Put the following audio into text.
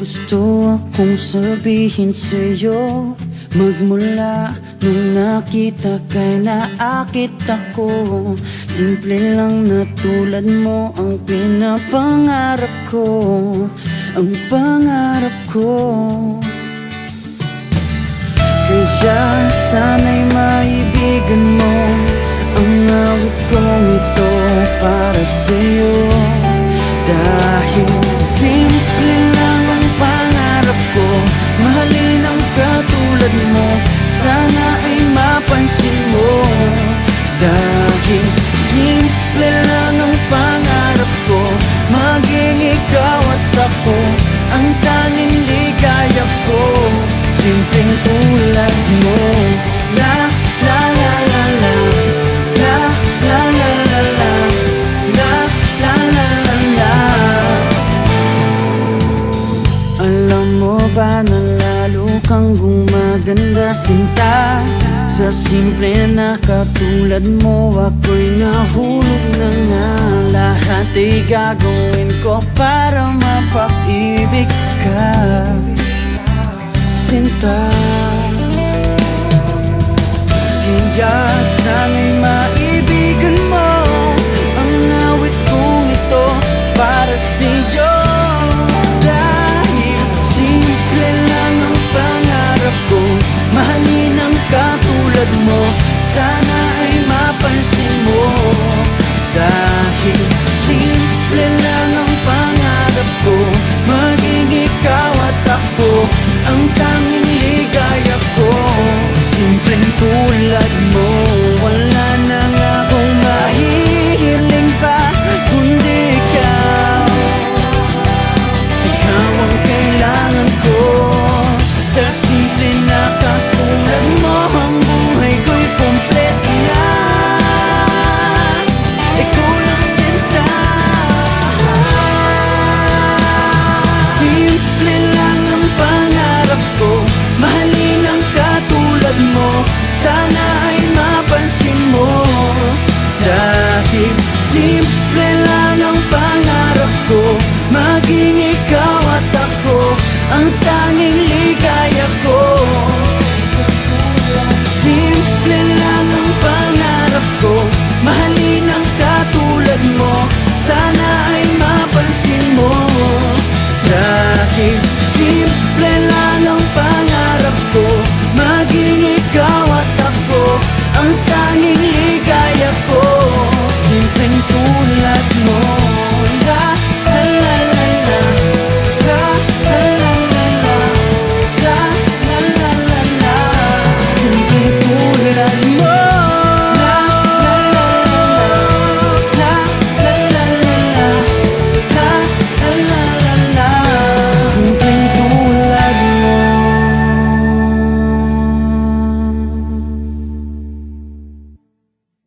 gusto akong sabihin sa'yo, magmula nung nakita kay naakit ako. Simple lang na tulad mo ang pinapangarap ko, ang pangarap ko. Kaya sana'y maibigan mo ang awit kong ito para sa'yo. Dahil simple lang ang pangarap ko, mahalin ang katulad mo, sana ay mapansin mo. Dahil simple lang ang pangarap ko, maging ikaw at ako ang tanging ligaya ko. Simpleng tulad mo. La la la la la, la la la la la, la la la la la. Alam mo ba na lalo kang gumaganda, sinta, sa simple na katulad mo ako'y nahulog na nga. Lahat ay gagawin ko para mapag-ibig ka, sinta. Kaya sana'y maibigan mo ang awit kong ito para sa'yo. Dahil simple lang ang pangarap ko, mahalin ang katulad mo, sana ay mapansin mo. Dahil simple lang ang pangarap ko, maging ikaw at ako ang tanging ligaya ko. Simpleng tulad mo, wala na nga akong mahihiling pa kundi ikaw. Ikaw ang kailangan ko, sa simple na katulad mo ang buhay ko'y kompleto na. Ikaw lang sinta. Simple lang ang pangarap ko, mahalin ang katulad mo, sana ay mapansin mo. Dahil simple